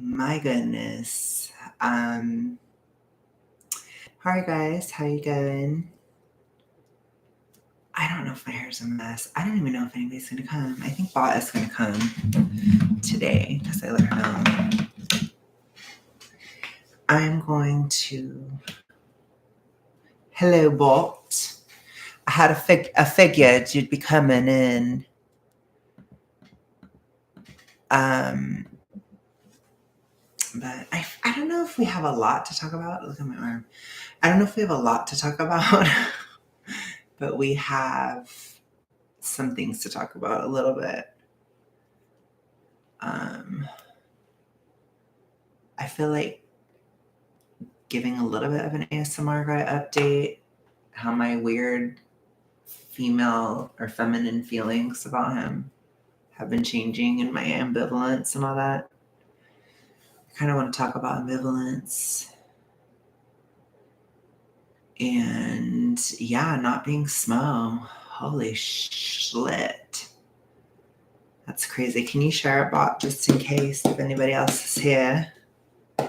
My goodness. Um, Hi guys, how you going? I don't know if my hair's a mess. I don't even know if anybody's gonna come. I think Bot is gonna come today because I let her know. I'm going to. Hello, Bot. I had a figured you'd be coming in. Um, but I don't know if we have a lot to talk about. Look at my arm. I don't know if we have a lot to talk about, but we have some things to talk about a little bit. I feel like giving a little bit of an ASMR guy update, how my weird female or feminine feelings about him have been changing and my ambivalence and all that. I kind of want to talk about ambivalence and not being Smo. Holy shit. That's crazy. Can you share it, Bot, just in case if anybody else is here? I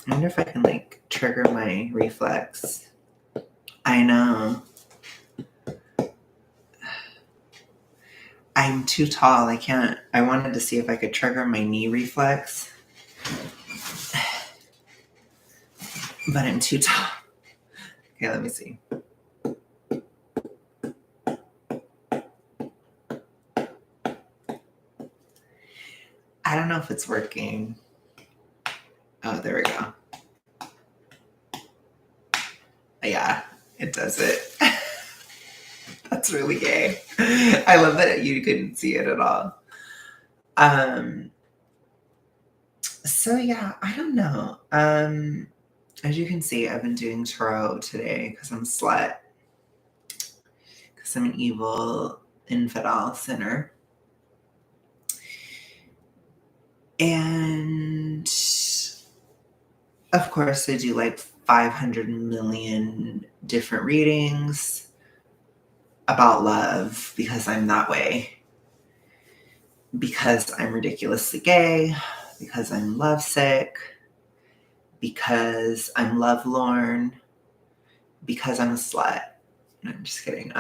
wonder if I can trigger my reflex. I know. I'm too tall. I can't. I wanted to see if I could trigger my knee reflex, but I'm too tall. Okay, let me see. I don't know if it's working. Oh, there we go. Yeah, it does it. That's really gay. I love that you couldn't see it at all. So yeah, I don't know. As you can see, I've been doing tarot today because I'm a slut. Because I'm an evil infidel sinner. And of course, I do 500 million different readings about love because I'm that way. Because I'm ridiculously gay. Because I'm lovesick. Because I'm lovelorn. Because I'm a slut. No, I'm just kidding.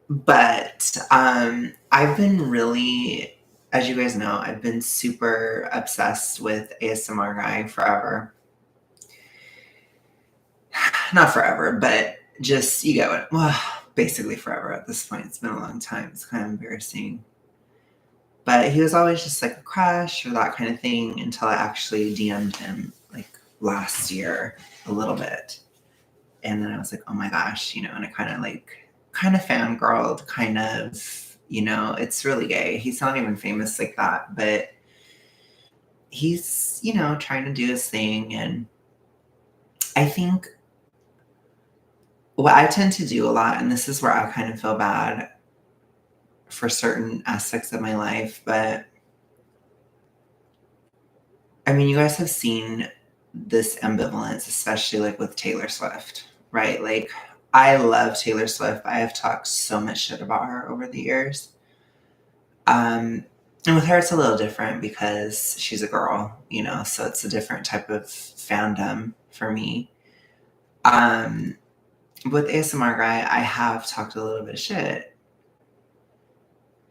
But I've been really, as you guys know, I've been super obsessed with ASMR guy forever. Not forever, but just, you get it. Well, basically forever at this point. It's been a long time. It's kind of embarrassing. But he was always just a crush or that kind of thing until I actually DM'd him last year a little bit. And then I was like, oh my gosh, and I kind of fangirled, it's really gay. He's not even famous like that, but he's, trying to do his thing. And I think what I tend to do a lot, and this is where I kind of feel bad for certain aspects of my life, but I mean, you guys have seen this ambivalence, especially with Taylor Swift, right? I love Taylor Swift. I have talked so much shit about her over the years. And with her, it's a little different because she's a girl, so it's a different type of fandom for me. With ASMR guy, I have talked a little bit of shit.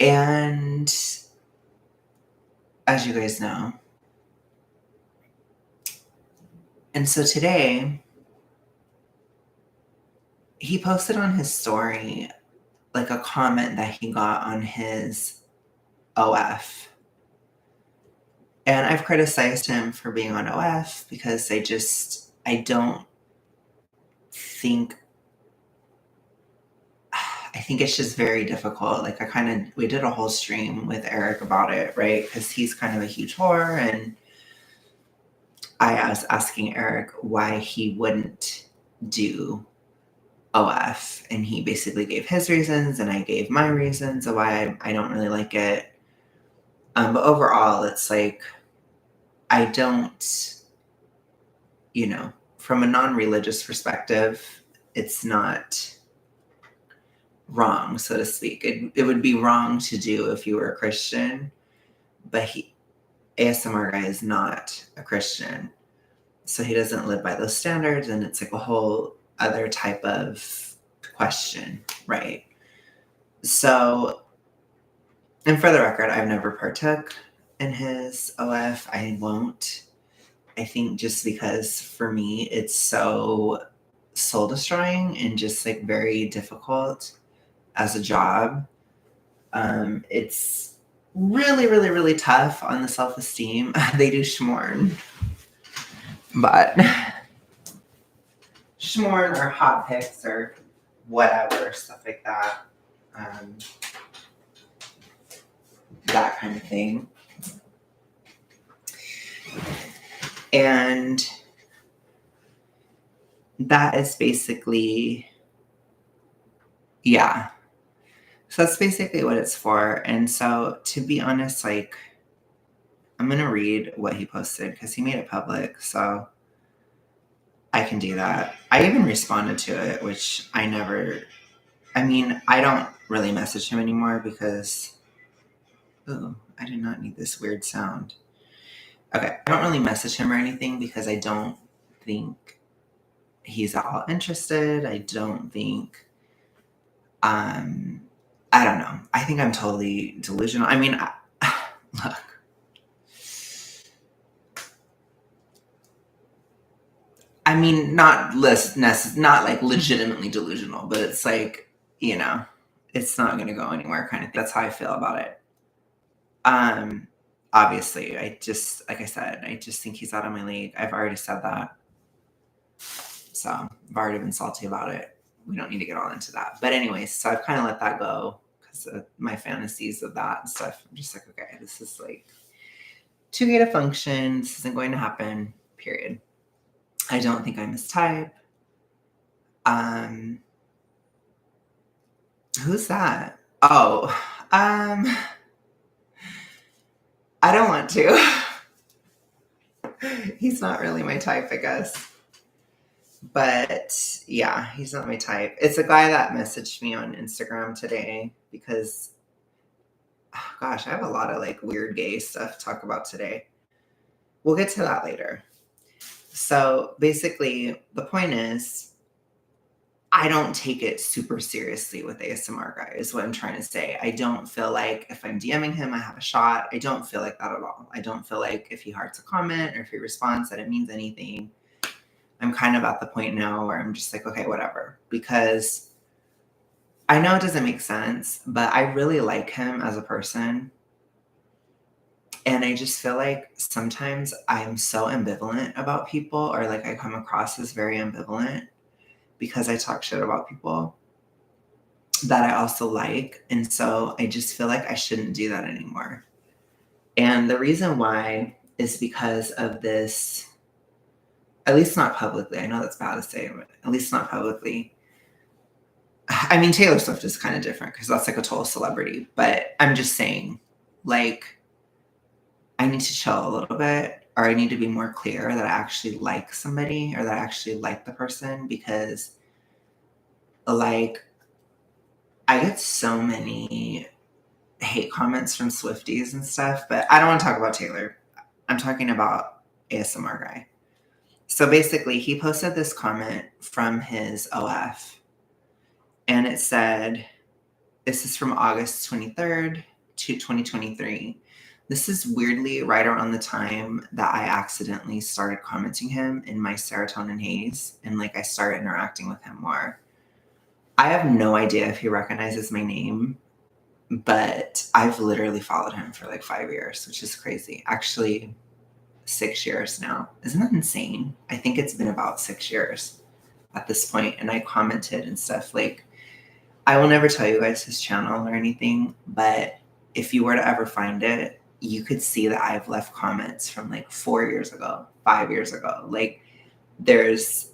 And as you guys know, and so today, he posted on his story a comment that he got on his OF. And I've criticized him for being on OF because I don't think, I think it's just very difficult. We did a whole stream with Eric about it, right? Because he's kind of a huge whore. And I was asking Eric why he wouldn't do OF. And he basically gave his reasons and I gave my reasons of why I don't really like it. But overall, it's I don't, from a non-religious perspective, it's not wrong, so to speak. It would be wrong to do if you were a Christian, but ASMR guy is not a Christian. So he doesn't live by those standards, and it's like a whole other type of question, right? So, and for the record, I've never partook in his OF. I won't. I think just because for me, it's so soul destroying and just like very difficult as a job. It's really, really, really tough on the self-esteem. They do schmorn, but schmorn or hot picks or whatever, stuff like that. That kind of thing. And that is basically, yeah. So that's basically what it's for. And so to be honest, like, I'm going to read what he posted because he made it public. So I can do that. I even responded to it, which I don't really message him anymore because, oh, I did not need this weird sound. Okay. I don't really message him or anything because I don't think he's at all interested. I don't think, I don't know. I think I'm totally delusional. I mean, look. I mean, not like legitimately delusional, but it's like, it's not going to go anywhere kind of thing. That's how I feel about it. Obviously, like I said, I just think he's out of my league. I've already said that. So I've already been salty about it. We don't need to get all into that. But anyways, so I've kind of let that go because of my fantasies of that and stuff. I'm just like, okay, this is like too gay to function. This isn't going to happen, period. I don't think I'm his type. Who's that? Oh, I don't want to. He's not really my type, I guess. But yeah, he's not my type. It's a guy that messaged me on Instagram today because, oh gosh, I have a lot of like weird gay stuff to talk about today. We'll get to that later. So basically, the point is, I don't take it super seriously with ASMR guy is what I'm trying to say. I don't feel like if I'm DMing him, I have a shot. I don't feel like that at all. I don't feel like if he hearts a comment or if he responds that it means anything. I'm kind of at the point now where I'm just like, okay, whatever. Because I know it doesn't make sense, but I really like him as a person. And I just feel like sometimes I am so ambivalent about people, or like I come across as very ambivalent because I talk shit about people that I also like. And so I just feel like I shouldn't do that anymore. And the reason why is because of this, at least not publicly. I know that's bad to say, but at least not publicly. I mean, Taylor Swift is kind of different because that's like a total celebrity. But I'm just saying, like, I need to chill a little bit, or I need to be more clear that I actually like somebody or that I actually like the person because, like, I get so many hate comments from Swifties and stuff, but I don't want to talk about Taylor. I'm talking about ASMR guy. So basically, he posted this comment from his OF, and it said, this is from August 23rd to 2023. This is weirdly right around the time that I accidentally started commenting him in my serotonin haze, and like I started interacting with him more. I have no idea if he recognizes my name, but I've literally followed him for like 5 years, which is crazy. Actually, 6 years now. Isn't that insane? I think it's been about 6 years at this point, and I commented and stuff. Like, I will never tell you guys his channel or anything, but if you were to ever find it, you could see that I've left comments from like 4 years ago, 5 years ago. Like, there's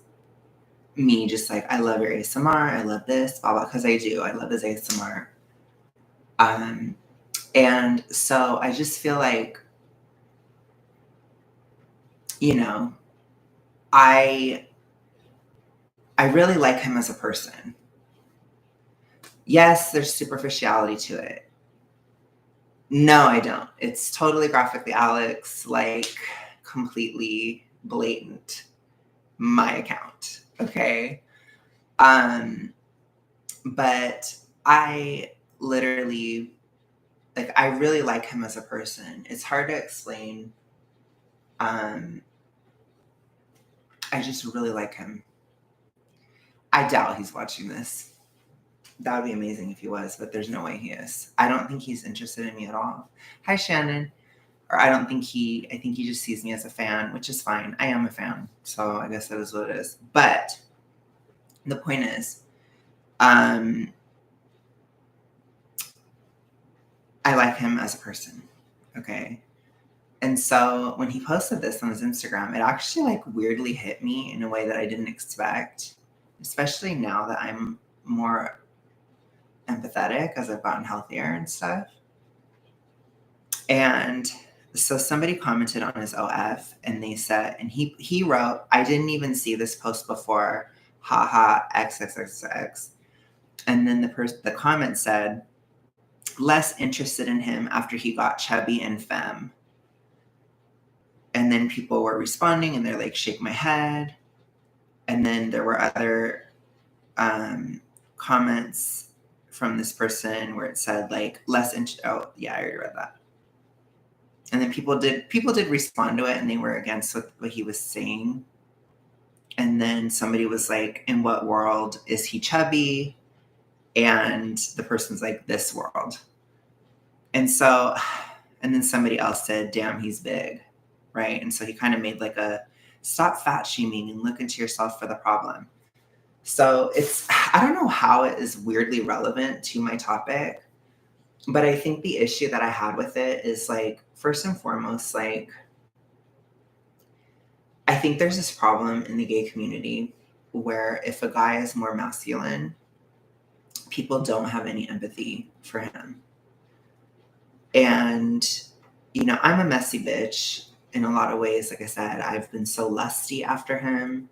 me just like, I love your ASMR, I love this, blah, blah, because I do. I love his ASMR. And so I just feel like, I I really like him as a person. Yes, there's superficiality to it. No, I don't. It's totally graphically Alex, like completely blatant. My account. Okay. Um, but I literally like I really like him as a person. It's hard to explain. Um, I just really like him. I doubt he's watching this. That would be amazing if he was, but there's no way he is. I don't think he's interested in me at all. Hi, Shannon. Or I think he just sees me as a fan, which is fine. I am a fan. So I guess that is what it is. But the point is, um, I like him as a person. Okay. And so when he posted this on his Instagram, it actually like weirdly hit me in a way that I didn't expect, especially now that I'm more empathetic as I've gotten healthier and stuff. And so somebody commented on his OF and they said, and he wrote, I didn't even see this post before, haha, XXXX. And then the comment said, less interested in him after he got chubby and femme. And then people were responding and they're like, shake my head. And then there were other comments from this person where it said like oh yeah, I already read that. And then people did respond to it and they were against what he was saying. And then somebody was like, in what world is he chubby? And the person's like, this world. And so, and then somebody else said, damn, he's big. Right. And so he kind of made like a stop fat shaming and look into yourself for the problem. So I don't know how it is weirdly relevant to my topic, but I think the issue that I had with it is like, first and foremost, like, I think there's this problem in the gay community where if a guy is more masculine, people don't have any empathy for him. And, I'm a messy bitch in a lot of ways. Like I said, I've been so lusty after him.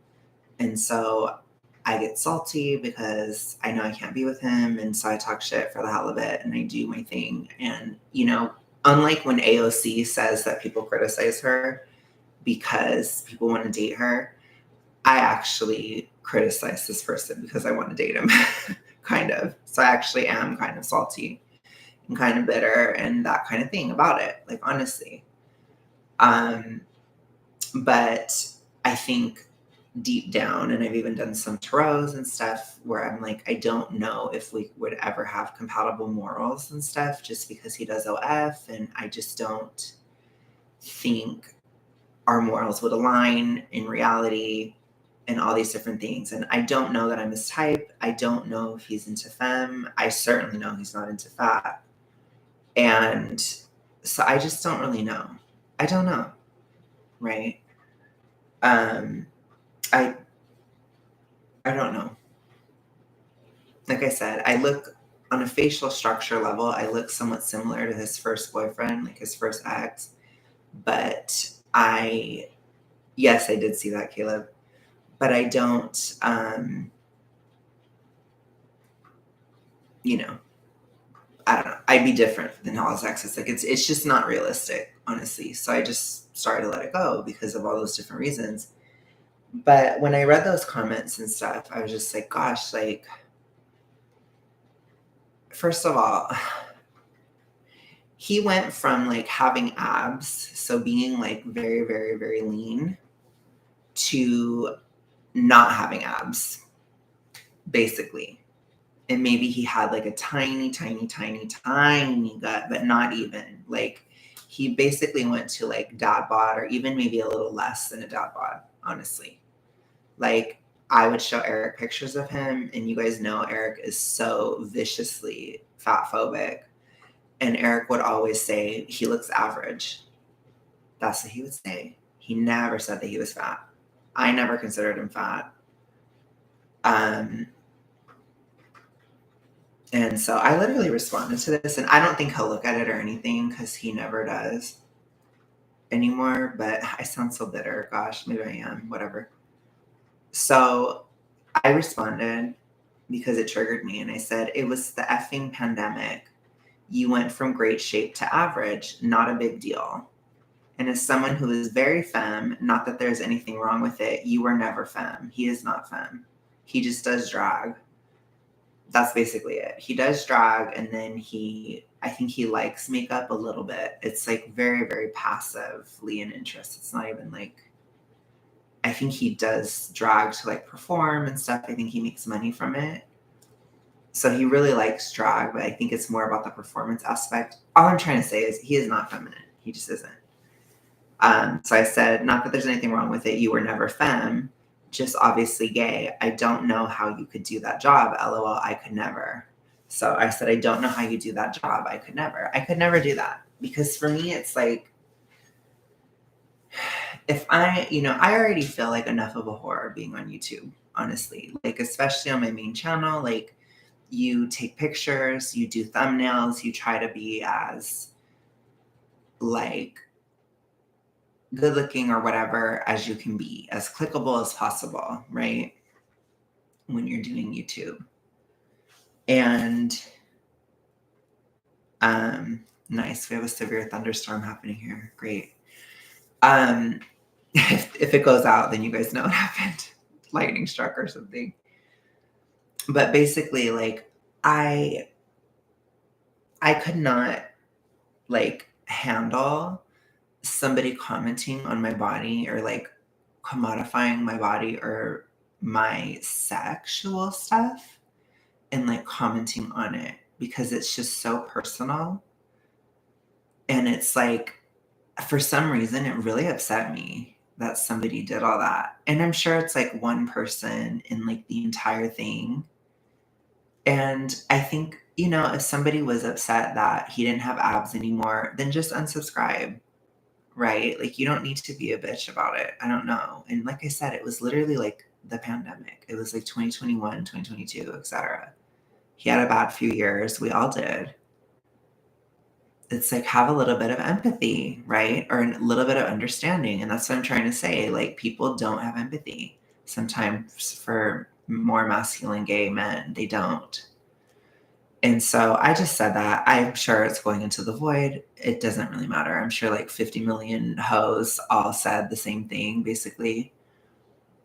And so I get salty because I know I can't be with him. And so I talk shit for the hell of it and I do my thing. And, unlike when AOC says that people criticize her because people want to date her, I actually criticize this person because I want to date him, kind of. So I actually am kind of salty and kind of bitter and that kind of thing about it, like honestly. But I think deep down, and I've even done some tarots and stuff where I'm like, I don't know if we would ever have compatible morals and stuff just because he does OF, and I just don't think our morals would align in reality and all these different things. And I don't know that I'm his type. I don't know if he's into femme. I certainly know he's not into fat. And so I just don't really know. I don't know. Right. I don't know. Like I said, I look on a facial structure level, I look somewhat similar to his first boyfriend, like his first ex. But yes, I did see that, Caleb. But I don't, I don't know. I'd be different than all his exes. Like it's just not realistic, honestly. So I just started to let it go because of all those different reasons. But when I read those comments and stuff, I was just like, gosh, like, first of all, he went from like having abs, so being like very, very, very lean, to not having abs, basically. And maybe he had like a tiny, tiny, tiny, tiny gut, but not even. Like he basically went to like dad bod or even maybe a little less than a dad bod, honestly. Like I would show Eric pictures of him, and you guys know Eric is so viciously fat phobic. And Eric would always say he looks average. That's what he would say. He never said that he was fat. I never considered him fat. And so I literally responded to this, and I don't think he'll look at it or anything because he never does anymore. But I sound so bitter. Gosh, maybe I am. Whatever. So I responded because it triggered me. And I said, it was the effing pandemic. You went from great shape to average, not a big deal. And as someone who is very femme, not that there's anything wrong with it, you were never femme. He is not femme. He just does drag. That's basically it. He does drag, and then I think he likes makeup a little bit. It's like very, very passively an interest. It's not even like, I think he does drag to like perform and stuff. I think he makes money from it. So he really likes drag, but I think it's more about the performance aspect. All I'm trying to say is he is not feminine. He just isn't. So I said, not that there's anything wrong with it. You were never femme, just obviously gay. I don't know how you could do that job. LOL, I could never. So I said, I don't know how you do that job. I could never. I could never do that. Because for me, it's like, if I already feel like enough of a whore being on YouTube, honestly. Like, especially on my main channel, like, you take pictures, you do thumbnails, you try to be as, like, good looking or whatever as you can be, as clickable as possible, right? When you're doing YouTube. And nice. We have a severe thunderstorm happening here. Great. If it goes out, then you guys know what happened. Lightning struck or something. But basically, like, I could not, like, handle somebody commenting on my body or like commodifying my body or my sexual stuff and like commenting on it, because it's just so personal. And it's like, for some reason, it really upset me that somebody did all that. And I'm sure it's like one person in like the entire thing. And I think, if somebody was upset that he didn't have abs anymore, then just unsubscribe. Right? Like, you don't need to be a bitch about it. I don't know. And like I said, it was literally like the pandemic. It was like 2021, 2022, etc. He had a bad few years. We all did. It's like, have a little bit of empathy, right? Or a little bit of understanding. And that's what I'm trying to say. Like, people don't have empathy. Sometimes for more masculine gay men, they don't. And so I just said that. I'm sure it's going into the void. It doesn't really matter. I'm sure like 50 million hoes all said the same thing, basically.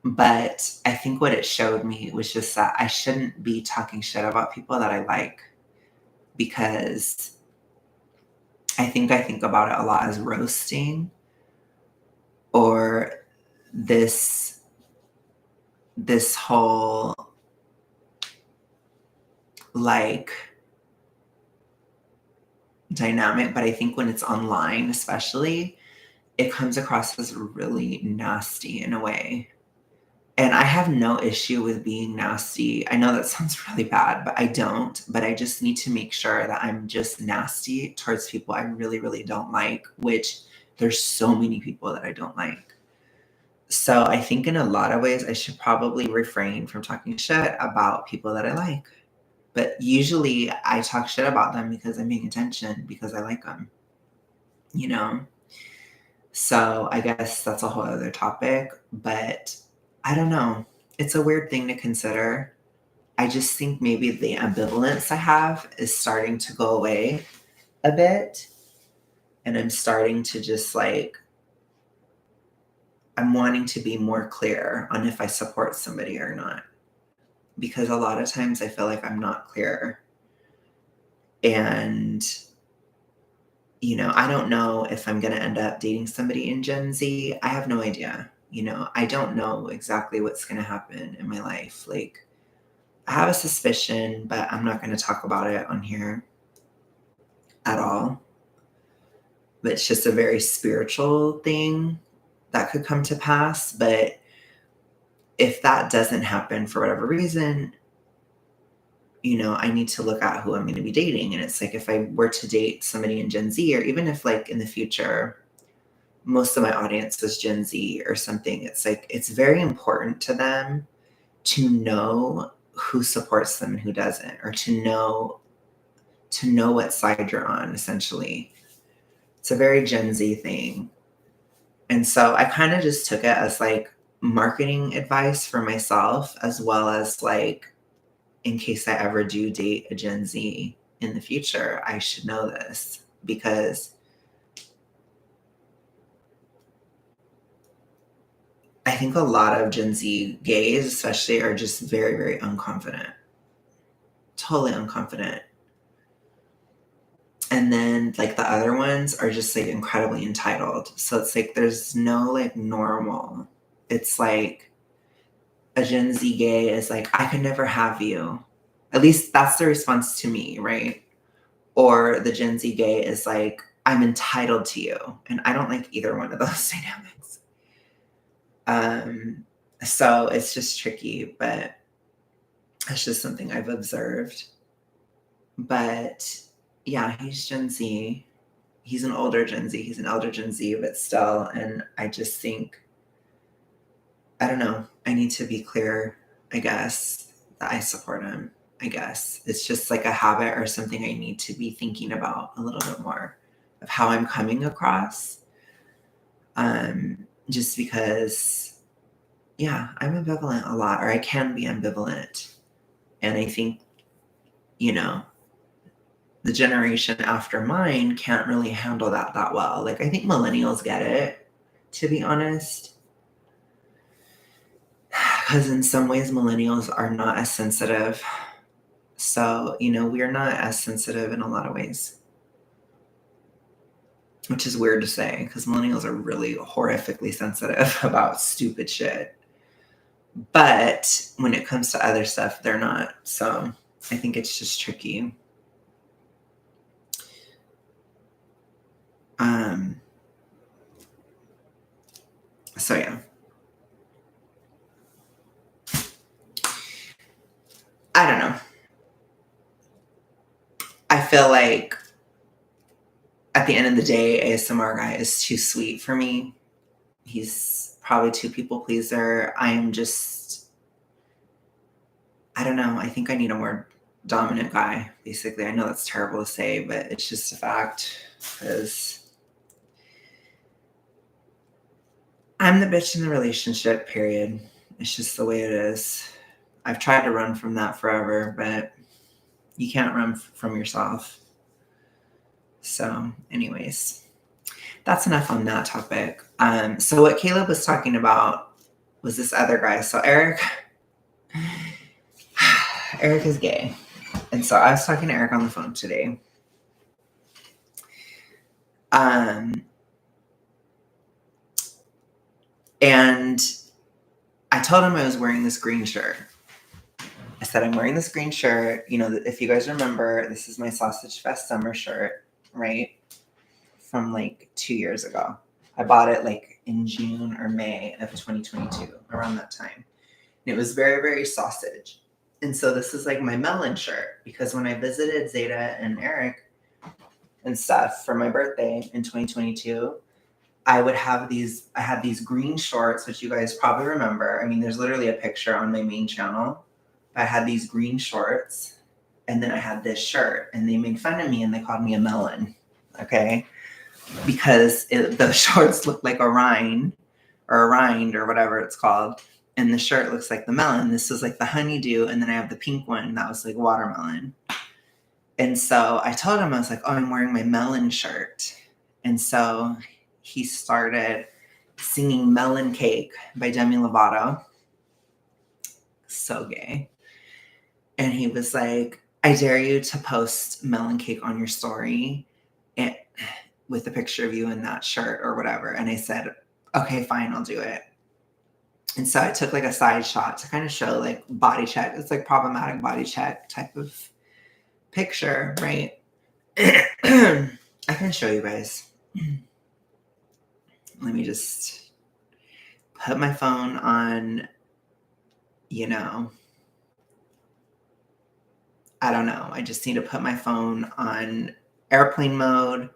But I think what it showed me was just that I shouldn't be talking shit about people that I like, because I think about it a lot as roasting, or this whole, like, dynamic. But I think when it's online, especially, it comes across as really nasty in a way. And I have no issue with being nasty. I know that sounds really bad, but I don't. But I just need to make sure that I'm just nasty towards people I really, really don't like, which there's so many people that I don't like. So I think in a lot of ways, I should probably refrain from talking shit about people that I like. But usually I talk shit about them because I'm paying attention, because I like them, So I guess that's a whole other topic, but I don't know. It's a weird thing to consider. I just think maybe the ambivalence I have is starting to go away a bit. And I'm starting to just like, I'm wanting to be more clear on if I support somebody or not. Because a lot of times I feel like I'm not clear. And, I don't know if I'm going to end up dating somebody in Gen Z. I have no idea. I don't know exactly what's going to happen in my life. Like, I have a suspicion, but I'm not going to talk about it on here at all. But it's just a very spiritual thing that could come to pass. But if that doesn't happen for whatever reason, I need to look at who I'm going to be dating. And it's like, if I were to date somebody in Gen Z, or even if like in the future, most of my audience was Gen Z or something, it's like, it's very important to them to know who supports them and who doesn't, or to know what side you're on, essentially. It's a very Gen Z thing. And so I kind of just took it as like, marketing advice for myself, as well as like, in case I ever do date a Gen Z in the future, I should know this because I think a lot of Gen Z gays, especially, are just very, very unconfident. Totally unconfident. And then like the other ones are just like incredibly entitled. So it's like there's no like normal. It's like a Gen Z gay is like, I could never have you. At least that's the response to me, right? Or the Gen Z gay is like, I'm entitled to you. And I don't like either one of those dynamics. So it's just tricky, but it's just something I've observed. But yeah, he's Gen Z. He's an older Gen Z. He's an elder Gen Z, but still. And I just think, I don't know. I need to be clear, I guess, that I support him. I guess it's just like a habit or something I need to be thinking about a little bit more of how I'm coming across. Just because, yeah, I'm ambivalent a lot, or I can be ambivalent. And I think, you know, the generation after mine can't really handle that well. Like, I think millennials get it, to be honest. Because in some ways, millennials are not as sensitive. So, you know, we're not as sensitive in a lot of ways, which is weird to say because millennials are really horrifically sensitive about stupid shit. But when it comes to other stuff, they're not. So I think it's just tricky. So yeah. I don't know. I feel like at the end of the day, ASMR guy is too sweet for me. He's probably too people pleaser. I am just, I don't know. I think I need a more dominant guy, basically. I know that's terrible to say, but it's just a fact because I'm the bitch in the relationship, period. It's just the way it is. I've tried to run from that forever, but you can't run from yourself. So, anyways, that's enough on that topic. So what Caleb was talking about was this other guy. So Eric is gay. And so I was talking to Eric on the phone today. And I told him I was wearing this green shirt. I said, I'm wearing this green shirt. You know, if you guys remember, this is my Sausage Fest summer shirt, right? From like 2 years ago. I bought it like in June or May of 2022, around that time. And it was very, very sausage. And so this is like my melon shirt because when I visited Zeta and Eric and stuff for my birthday in 2022, I had these green shorts, which you guys probably remember. I mean, there's literally a picture on my main channel. I had these green shorts and then I had this shirt and they made fun of me and they called me a melon. Okay. Because the shorts look like a rind or whatever it's called. And the shirt looks like the melon. This is like the honeydew. And then I have the pink one that was like watermelon. And so I told him, I was like, oh, I'm wearing my melon shirt. And so he started singing Melon Cake by Demi Lovato. So gay. And he was like, I dare you to post Melon Cake on your story with a picture of you in that shirt or whatever. And I said, okay, fine, I'll do it. And so I took like a side shot to kind of show like body check. It's like problematic body check type of picture, right? I can show you guys. Let me just put my phone on, you know, I don't know. I just need to put my phone on airplane mode,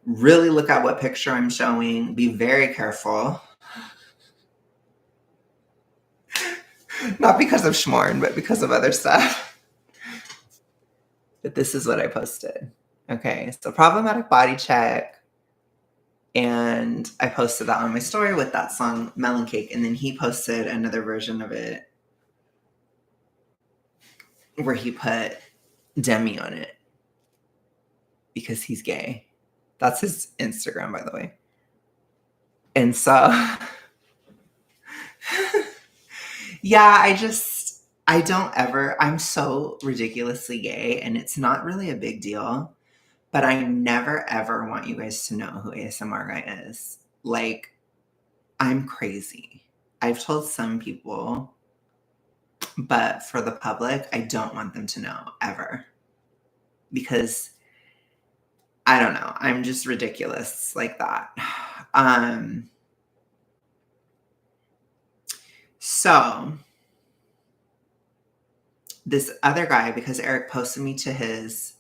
really look at what picture I'm showing, be very careful. Not because of Schmorn, but because of other stuff. But this is what I posted. Okay, so problematic body check. And I posted that on my story with that song Melon Cake, and then he posted another version of it where he put Demi on it because he's gay. That's his Instagram, by the way. And so yeah, I'm so ridiculously gay, and it's not really a big deal, but I never ever want you guys to know who ASMR Guy is. Like, I'm crazy. I've told some people, but for the public, I don't want them to know ever. Because I don't know, I'm just ridiculous like that. So this other guy, because Eric posted me to his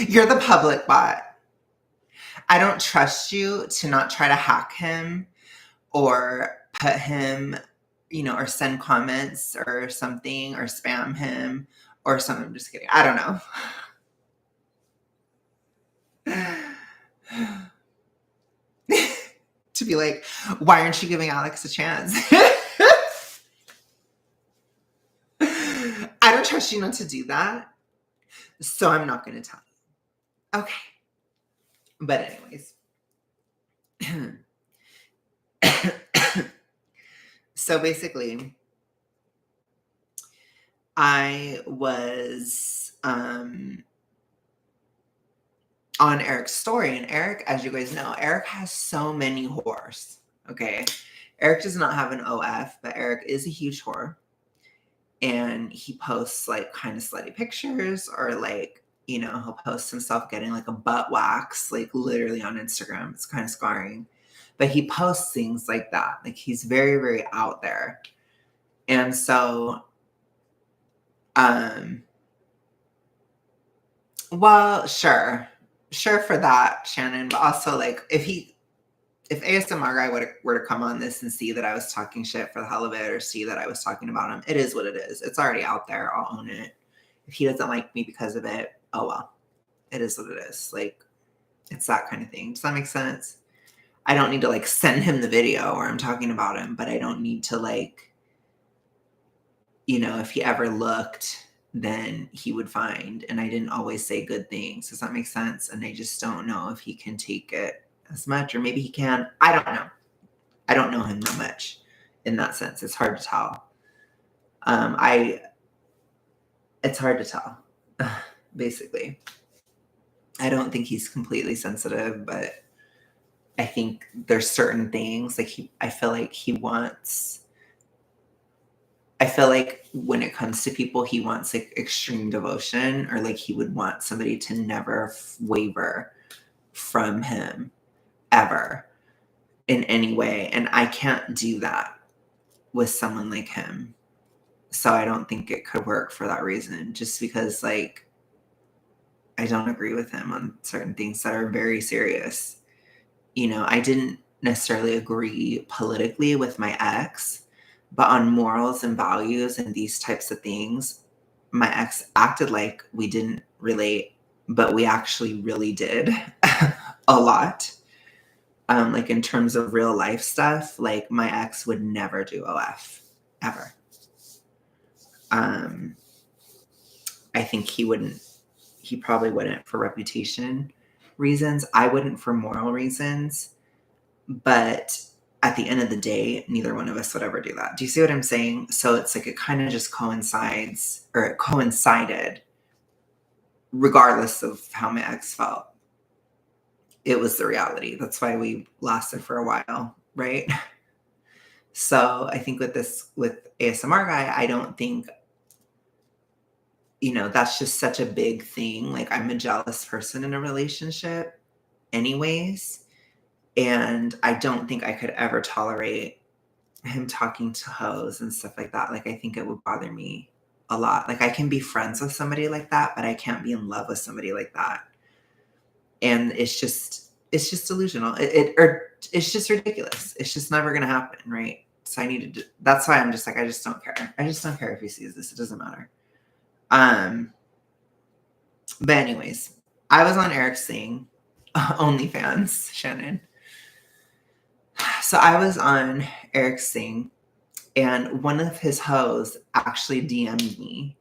you're the public bot. I don't trust you to not try to hack him or put him, or send comments or something or spam him or something. I'm just kidding. I don't know. To be like, why aren't you giving Alex a chance? I don't trust you not to do that. So I'm not going to tell you. Okay. But anyways. So basically, I was on Eric's story, and Eric, as you guys know, Eric has so many whores. Okay. Eric does not have an OF, but Eric is a huge whore. And he posts like kind of slutty pictures, or like, he'll post himself getting like a butt wax, like literally on Instagram. It's kind of scarring. But he posts things like that. Like, he's very, very out there. And so, well, sure for that, Shannon. But also, like, if ASMR Guy were to come on this and see that I was talking shit for the hell of it, or see that I was talking about him, it is what it is. It's already out there. I'll own it. If he doesn't like me because of it, oh well. It is what it is. Like, it's that kind of thing. Does that make sense? I don't need to like send him the video where I'm talking about him, but I don't need to like, if he ever looked, then he would find. And I didn't always say good things. Does that make sense? And I just don't know if he can take it as much, or maybe he can. I don't know. I don't know him that much in that sense. It's hard to tell. It's hard to tell, basically. I don't think he's completely sensitive, but I think there's certain things like I feel like when it comes to people, he wants like extreme devotion, or like he would want somebody to never waver from him ever in any way. And I can't do that with someone like him. So I don't think it could work for that reason, just because like I don't agree with him on certain things that are very serious. I didn't necessarily agree politically with my ex, but on morals and values and these types of things, my ex acted like we didn't relate, but we actually really did a lot. Like in terms of real life stuff, like my ex would never do OF ever. I think he probably wouldn't for reputation reasons. I wouldn't for moral reasons. But at the end of the day, neither one of us would ever do that. Do you see what I'm saying? So it's like it kind of just coincides, or it coincided regardless of how my ex felt. It was the reality. That's why we lasted for a while, right? So I think with ASMR Guy, I don't think, that's just such a big thing. Like, I'm a jealous person in a relationship anyways. And I don't think I could ever tolerate him talking to hoes and stuff like that. Like, I think it would bother me a lot. Like, I can be friends with somebody like that, but I can't be in love with somebody like that. And it's just delusional. It's just ridiculous. It's just never going to happen. Right. So that's why I'm just like, I just don't care. I just don't care if he sees this. It doesn't matter. But anyways, I was on Eric's thing. OnlyFans, Shannon. So I was on Eric's thing, and one of his hoes actually DM'd me.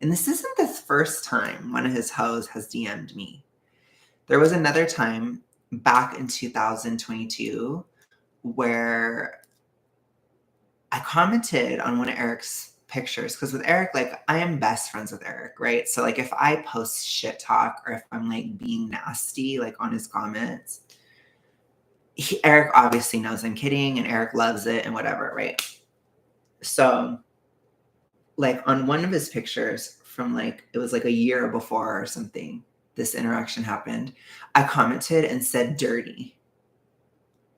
And this isn't the first time one of his hoes has DM'd me. There was another time back in 2022 where I commented on one of Eric's pictures, because with Eric, like, I am best friends with Eric, right? So like if I post shit talk or if I'm like being nasty, like on his comments, Eric obviously knows I'm kidding and Eric loves it and whatever, right? So like on one of his pictures from like, it was like a year before or something, this interaction happened, I commented and said dirty.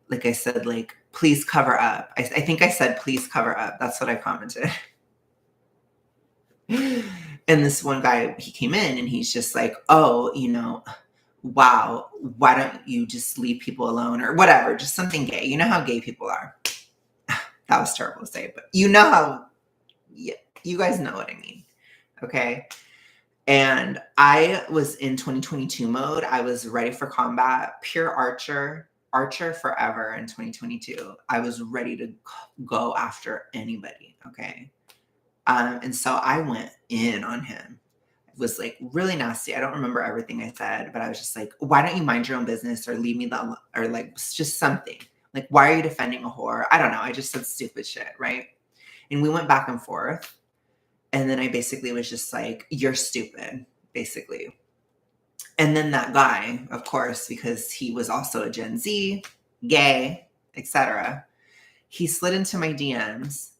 Like I said, like, please cover up. I think I said, please cover up. That's what I commented. And this one guy, he came in and he's just like, oh, wow, why don't you just leave people alone or whatever, just something gay. You know how gay people are. That was terrible to say, but you know how, yeah, you guys know what I mean. Okay. And I was in 2022 mode. I was ready for combat, pure archer forever in 2022. I was ready to go after anybody. Okay. And so I went in on him. It was like really nasty. I don't remember everything I said, but I was just like, why don't you mind your own business or leave me alone? Or like just something. Like, why are you defending a whore? I don't know. I just said stupid shit, right? And we went back and forth. And then I basically was just like, you're stupid, basically. And then that guy, of course, because he was also a Gen Z, gay, etc., he slid into my DMs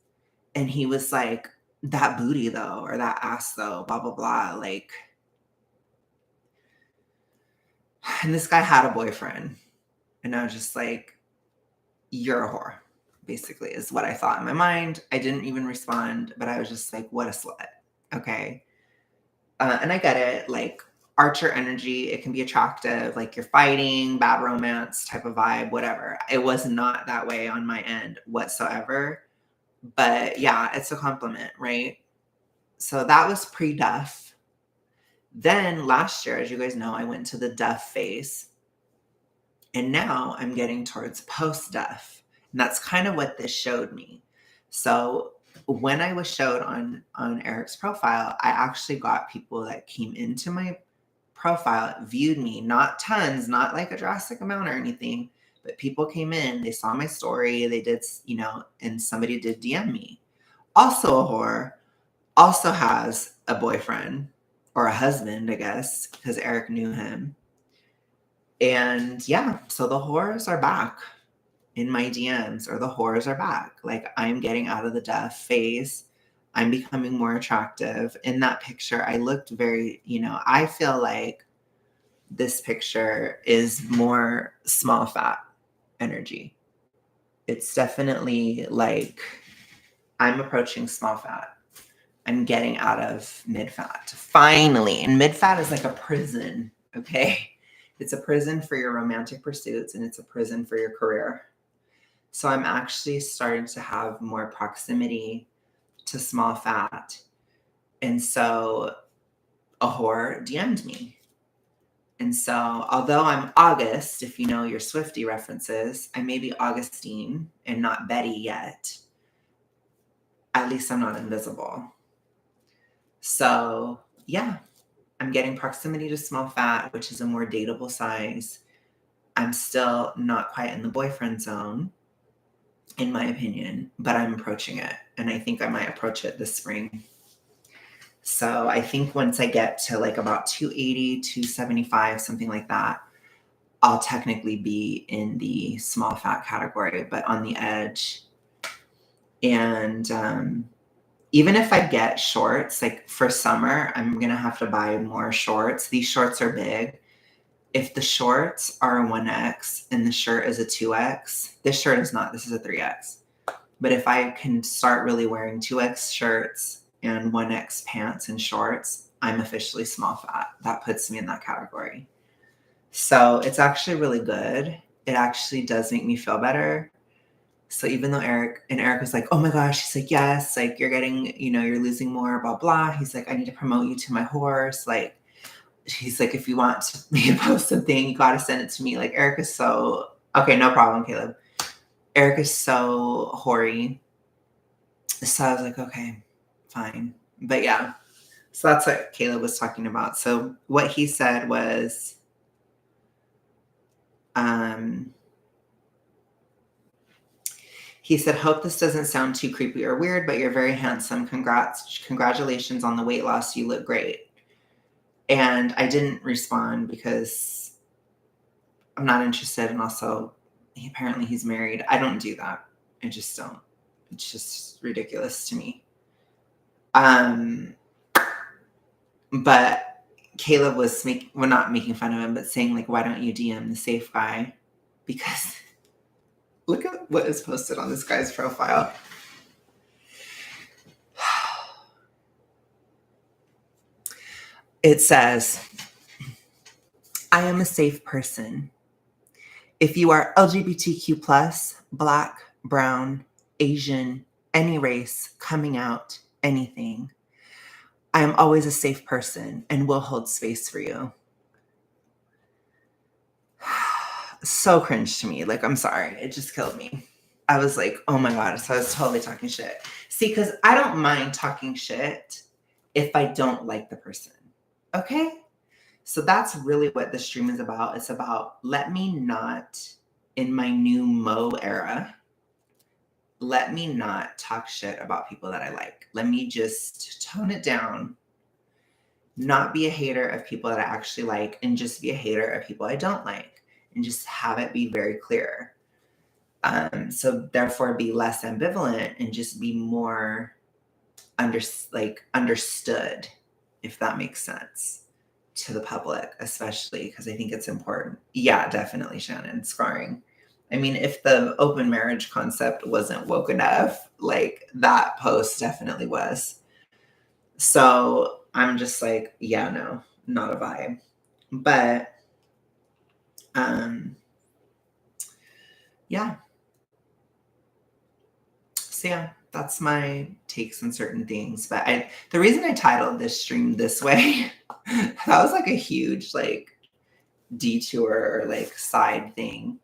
and he was like, that booty though, or that ass though, blah, blah, blah. Like, and this guy had a boyfriend. And I was just like, you're a whore, basically, is what I thought in my mind. I didn't even respond, but I was just like, what a slut. Okay. And I get it. Like, archer energy, it can be attractive. Like, you're fighting, bad romance type of vibe, whatever. It was not that way on my end whatsoever. But yeah, it's a compliment, right? So that was pre-Duff. Then last year, as you guys know, I went to the Duff phase. And now I'm getting towards post-Duff. And that's kind of what this showed me. So when I was showed on Eric's profile, I actually got people that came into my profile, viewed me, not tons, not like a drastic amount or anything, but people came in, they saw my story, they did, and somebody did DM me. Also a whore, also has a boyfriend or a husband, I guess, because Eric knew him. And yeah, so the whores are back in my DMs, or the whores are back. Like, I'm getting out of the Duff phase. I'm becoming more attractive. In that picture, I looked very, I feel like this picture is more small fat energy. It's definitely like I'm approaching small fat. I'm getting out of mid fat finally. And mid fat is like a prison. Okay. It's a prison for your romantic pursuits and it's a prison for your career. So I'm actually starting to have more proximity to small fat. And so a whore DM'd me. And so although I'm August, if you know your Swiftie references, I may be Augustine and not Betty yet. At least I'm not invisible. So yeah, I'm getting proximity to small fat, which is a more dateable size. I'm still not quite in the boyfriend zone, in my opinion, but I'm approaching it. And I think I might approach it this spring. So I think once I get to like about 280, 275, something like that, I'll technically be in the small fat category, but on the edge. And even if I get shorts, like for summer, I'm going to have to buy more shorts. These shorts are big. If the shorts are a 1X and the shirt is a 2X, this shirt is not, this is a 3X. But if I can start really wearing 2X shirts and 1X pants and shorts, I'm officially small fat. That puts me in that category. So it's actually really good. It actually does make me feel better. So even though Eric was like, oh my gosh, he's like, yes, like you're getting, you're losing more, blah, blah. He's like, I need to promote you to my horse. Like, he's like, if you want me to post something, you got to send it to me. Like, Eric is so, okay, no problem, Caleb. Eric is so hoary. So I was like, okay, fine. But yeah, so that's what Caleb was talking about. So what he said was, he said, hope this doesn't sound too creepy or weird, but you're very handsome. Congratulations on the weight loss. You look great. And I didn't respond because I'm not interested. And also, apparently he's married. I don't do that. I just don't. It's just ridiculous to me. But Caleb was not making fun of him, but saying, like, why don't you DM the safe guy? Because look at what is posted on this guy's profile. It says, I am a safe person. If you are LGBTQ+, Black, brown, Asian, any race, coming out, anything, I am always a safe person and will hold space for you. So cringe to me. Like, I'm sorry. It just killed me. I was like, oh my God. So I was totally talking shit. See, because I don't mind talking shit if I don't like the person. Okay? So that's really what the stream is about. It's about, let me not, in my new Mo era, let me not talk shit about people that I like. Let me just tone it down, not be a hater of people that I actually like, and just be a hater of people I don't like, and just have it be very clear. So therefore be less ambivalent and just be more understood, if that makes sense, to the public, especially because I think it's important. Yeah, definitely, Shannon. Scarring. I mean, if the open marriage concept wasn't woke enough, like, that post definitely was. So I'm just like, yeah, no, not a vibe. But yeah. So yeah, that's my takes on certain things. But the reason I titled this stream this way, that was like a huge like detour or like side thing.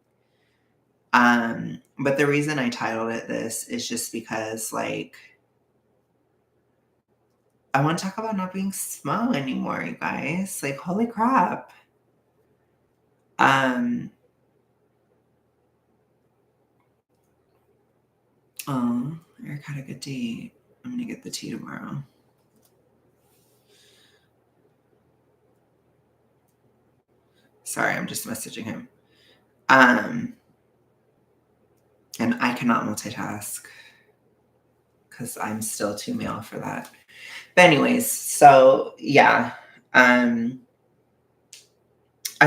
But the reason I titled it this is just because, like, I want to talk about not being small anymore, you guys. Like, holy crap. Oh, Eric had a good date. I'm gonna get the tea tomorrow. Sorry, I'm just messaging him. And I cannot multitask because I'm still too male for that. But anyways, so yeah, I'm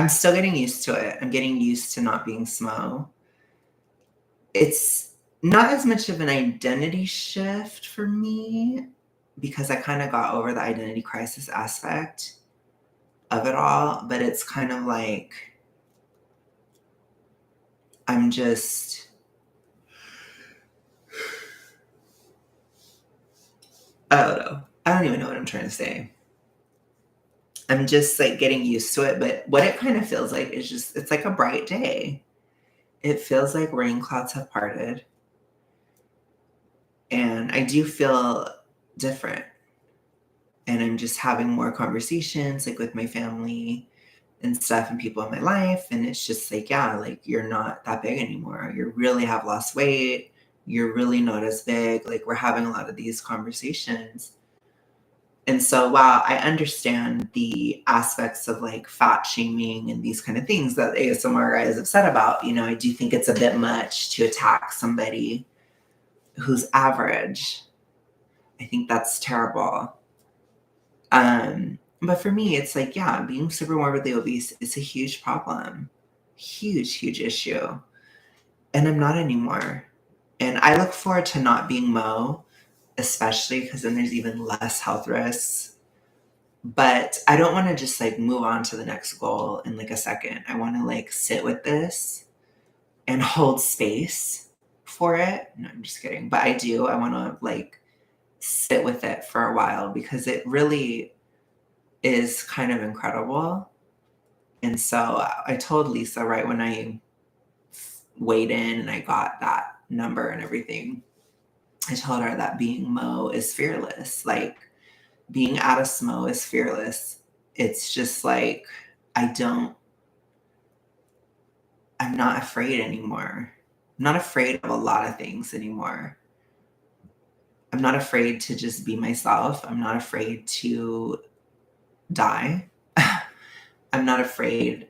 still getting used to it. I'm getting used to not being small. It's not as much of an identity shift for me because I kind of got over the identity crisis aspect of it all, but it's kind of like I'm just I don't know. I don't even know what I'm trying to say. I'm just like getting used to it, but what it kind of feels like is just, it's like a bright day. It feels like rain clouds have parted. And I do feel different. And I'm just having more conversations like with my family and stuff and people in my life. And it's just like, yeah, like, you're not that big anymore. You really have lost weight. You're really not as big. Like, we're having a lot of these conversations. And so while I understand the aspects of like fat shaming and these kind of things that ASMR guys have said about, you know, I do think it's a bit much to attack somebody who's average. I think that's terrible. But for me, it's like, yeah, being super morbidly obese is a huge problem. Huge, huge issue. And I'm not anymore. And I look forward to not being Mo, especially because then there's even less health risks. But I don't want to just like move on to the next goal in like a second. I want to like sit with this and hold space for it. No, I'm just kidding. But I do. I want to like sit with it for a while because it really, is kind of incredible. And so I told Lisa right when I weighed in and I got that number and everything, I told her that being Mo is fearless. Like being at a SMO is fearless. It's just like, I'm not afraid anymore. I'm not afraid of a lot of things anymore. I'm not afraid to just be myself. I'm not afraid to die. I'm not afraid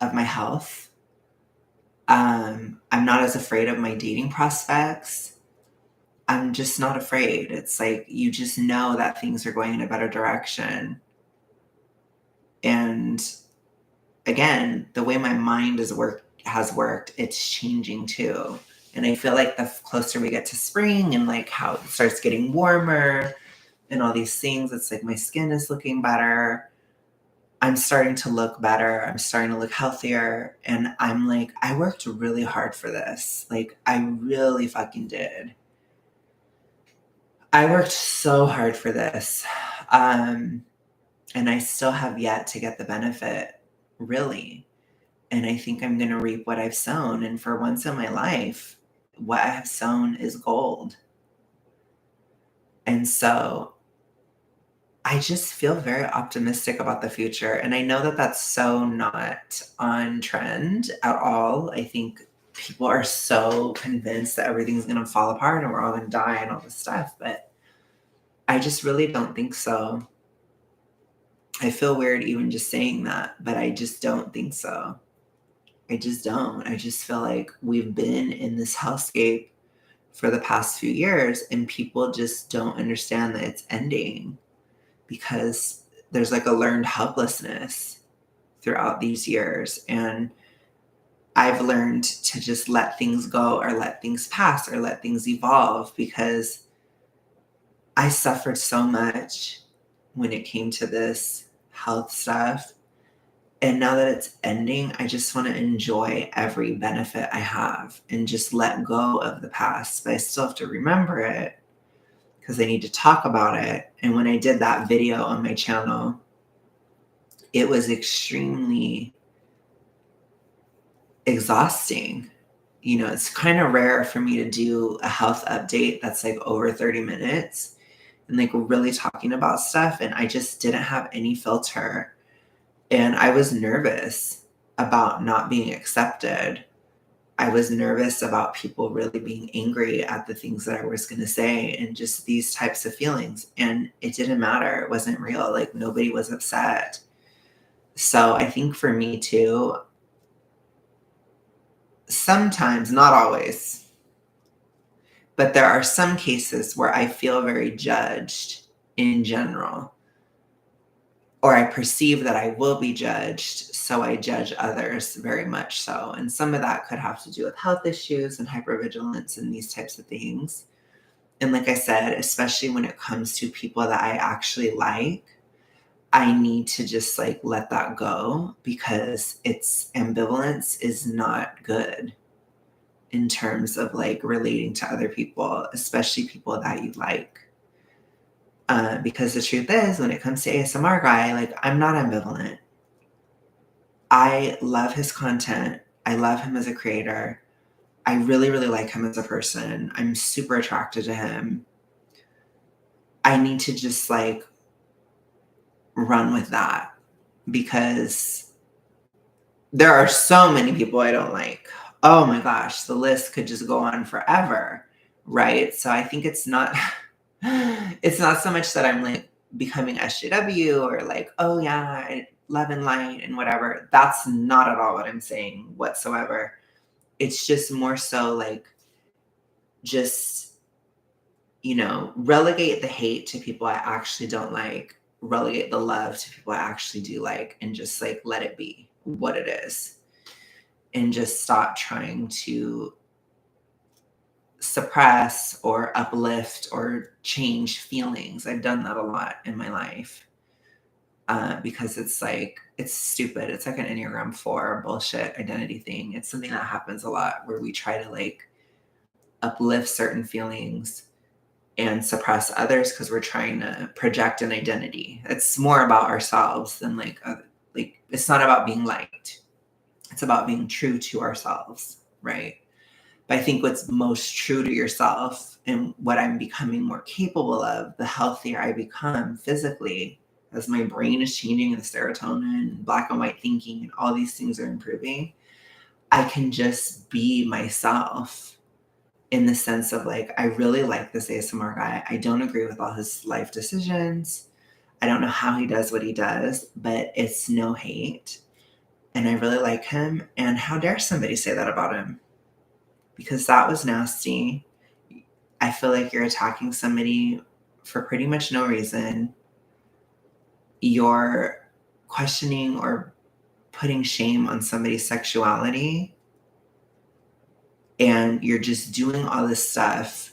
of my health. I'm not as afraid of my dating prospects. I'm just not afraid. It's like you just know that things are going in a better direction. And again, the way my mind has worked, it's changing too. And I feel like the closer we get to spring and like how it starts getting warmer and all these things, it's like my skin is looking better. I'm starting to look better. I'm starting to look healthier. And I'm like, I worked really hard for this. Like, I really fucking did. I worked so hard for this. And I still have yet to get the benefit, really. And I think I'm going to reap what I've sown. And for once in my life, what I have sown is gold. And so I just feel very optimistic about the future. And I know that that's so not on trend at all. I think people are so convinced that everything's going to fall apart and we're all going to die and all this stuff. But I just really don't think so. I feel weird even just saying that, but I just don't think so. I just don't. I just feel like we've been in this hellscape for the past few years and people just don't understand that it's ending because there's like a learned helplessness throughout these years. And I've learned to just let things go or let things pass or let things evolve because I suffered so much when it came to this health stuff. And now that it's ending, I just want to enjoy every benefit I have and just let go of the past. But I still have to remember it because I need to talk about it. And when I did that video on my channel, it was extremely exhausting. You know, it's kind of rare for me to do a health update that's like over 30 minutes and like really talking about stuff. And I just didn't have any filter. And I was nervous about not being accepted. I was nervous about people really being angry at the things that I was going to say and just these types of feelings. And it didn't matter. It wasn't real. Like nobody was upset. So I think for me too, sometimes, not always, but there are some cases where I feel very judged in general, or I perceive that I will be judged, so I judge others very much so. And some of that could have to do with health issues and hypervigilance and these types of things. And like I said, especially when it comes to people that I actually like, I need to just like let that go because its ambivalence is not good in terms of like relating to other people, especially people that you like. Because the truth is, when it comes to ASMR guy, like I'm not ambivalent. I love his content. I love him as a creator. I really, really like him as a person. I'm super attracted to him. I need to just like run with that because there are so many people I don't like. Oh my gosh, the list could just go on forever, right? So I think it's not it's not so much that I'm like becoming SJW or like, oh yeah, I love and light and whatever. That's not at all what I'm saying whatsoever. It's just more so like just, you know, relegate the hate to people I actually don't like, relegate the love to people I actually do like, and just like let it be what it is. And just stop trying to suppress or uplift or change feelings. I've done that a lot in my life because it's like, it's stupid. It's like an Enneagram 4 bullshit identity thing. It's something that happens a lot where we try to like uplift certain feelings and suppress others because we're trying to project an identity. It's more about ourselves than like it's not about being liked. It's about being true to ourselves, right? But I think what's most true to yourself and what I'm becoming more capable of, the healthier I become physically, as my brain is changing and the serotonin, black and white thinking, and all these things are improving, I can just be myself in the sense of like, I really like this ASMR guy. I don't agree with all his life decisions. I don't know how he does what he does, but it's no hate. And I really like him. And how dare somebody say that about him? Because that was nasty. I feel like you're attacking somebody for pretty much no reason. You're questioning or putting shame on somebody's sexuality. And you're just doing all this stuff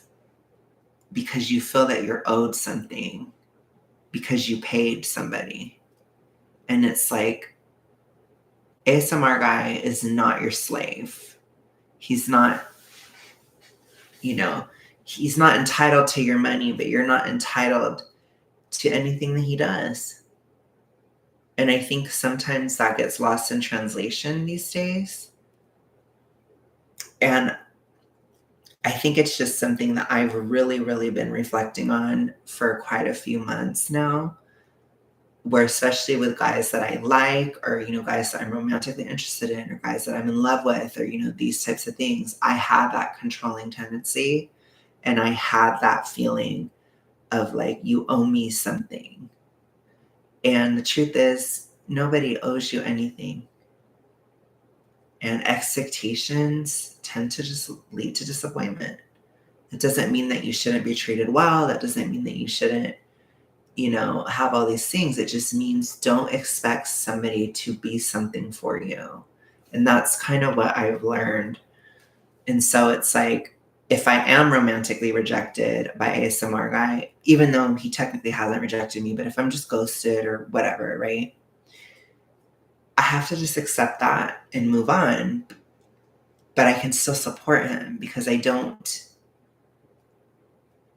because you feel that you're owed something because you paid somebody. And it's like, ASMR guy is not your slave. He's not, you know, he's not entitled to your money, but you're not entitled to anything that he does. And I think sometimes that gets lost in translation these days. And I think it's just something that I've really, really been reflecting on for quite a few months now, where especially with guys that I like, or, guys that I'm romantically interested in, or guys that I'm in love with, or, these types of things, I had that controlling tendency. And I had that feeling of like, you owe me something. And the truth is, nobody owes you anything. And expectations tend to just lead to disappointment. It doesn't mean that you shouldn't be treated well. That doesn't mean that you shouldn't, have all these things. It just means don't expect somebody to be something for you. And that's kind of what I've learned. And so it's like, if I am romantically rejected by ASMR guy, even though he technically hasn't rejected me, but if I'm just ghosted or whatever, right? I have to just accept that and move on. But I can still support him because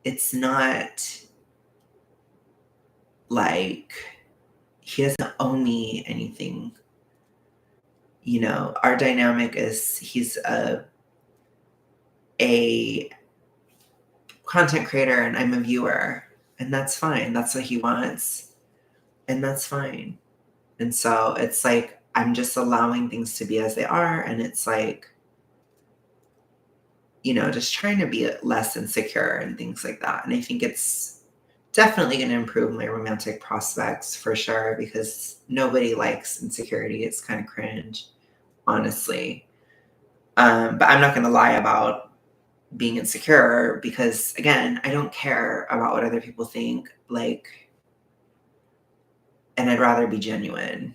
it's not like he doesn't owe me anything. Our dynamic is he's a content creator and I'm a viewer, and that's fine. That's what he wants, and that's fine. And so it's like I'm just allowing things to be as they are, and it's like, just trying to be less insecure and things like that. And I think it's definitely going to improve my romantic prospects for sure, because nobody likes insecurity. It's kind of cringe, honestly. But I'm not going to lie about being insecure because, again, I don't care about what other people think. And I'd rather be genuine,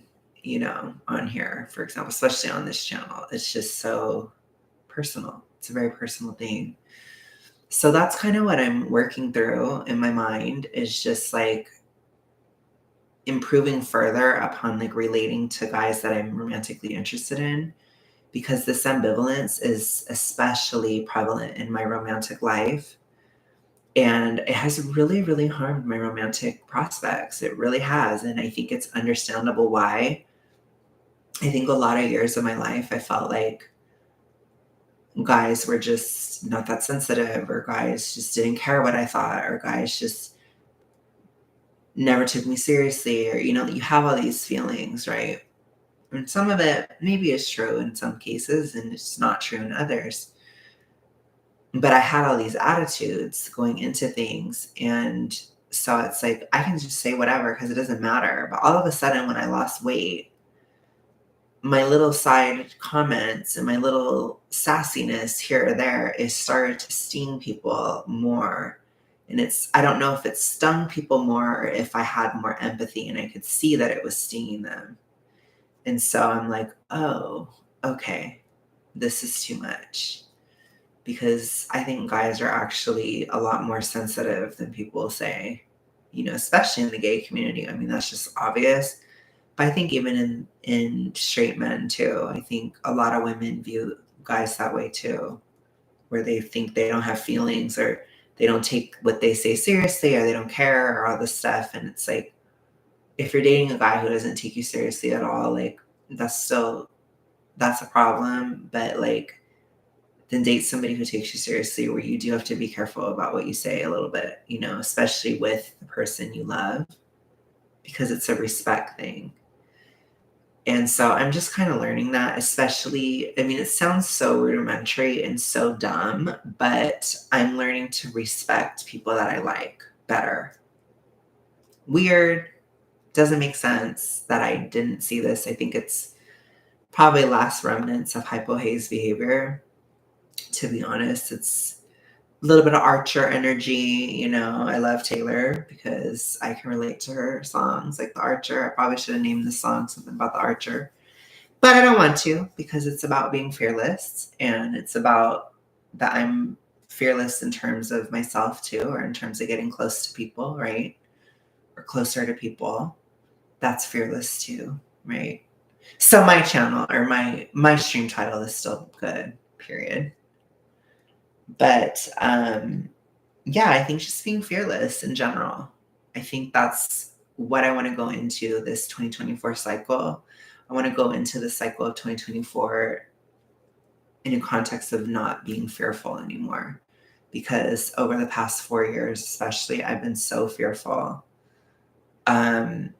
on here, for example, especially on this channel. It's just so personal. It's a very personal thing. So that's kind of what I'm working through in my mind, is just like improving further upon like relating to guys that I'm romantically interested in, because this ambivalence is especially prevalent in my romantic life. And it has really, really harmed my romantic prospects. It really has. And I think it's understandable why. I think a lot of years of my life, I felt like guys were just not that sensitive, or guys just didn't care what I thought, or guys just never took me seriously, or, you have all these feelings, right? And some of it maybe is true in some cases, and it's not true in others. But I had all these attitudes going into things. And so it's like, I can just say whatever because it doesn't matter. But all of a sudden, when I lost weight, my little side comments and my little sassiness here or is started to sting people more. And I don't know if it stung people more or if I had more empathy and I could see that it was stinging them. And so I'm like, oh, okay, this is too much. Because I think guys are actually a lot more sensitive than people say, especially in the gay community. I mean, that's just obvious. But I think even in straight men too, I think a lot of women view guys that way too, where they think they don't have feelings, or they don't take what they say seriously, or they don't care, or all this stuff. And it's like, if you're dating a guy who doesn't take you seriously at all, like, that's a problem. But like, then date somebody who takes you seriously, where you do have to be careful about what you say a little bit, especially with the person you love, because it's a respect thing. And so I'm just kind of learning that, especially, I mean, it sounds so rudimentary and so dumb, but I'm learning to respect people that I like better. Weird, doesn't make sense that I didn't see this. I think it's probably last remnants of hypo-haze behavior. To be honest, it's a little bit of Archer energy. I love Taylor because I can relate to her songs, like the Archer. I probably should have named the song something about the Archer, but I don't want to, because it's about being fearless, and it's about that I'm fearless in terms of myself too, or in terms of getting close to people, right? Or closer to people. That's fearless too, right? So my channel, or my stream title, is still good, period. But yeah, I think just being fearless in general. I think that's what I want to go into this 2024 cycle. I want to go into the cycle of 2024 in a context of not being fearful anymore. Because over the past 4 years, especially, I've been so fearful. And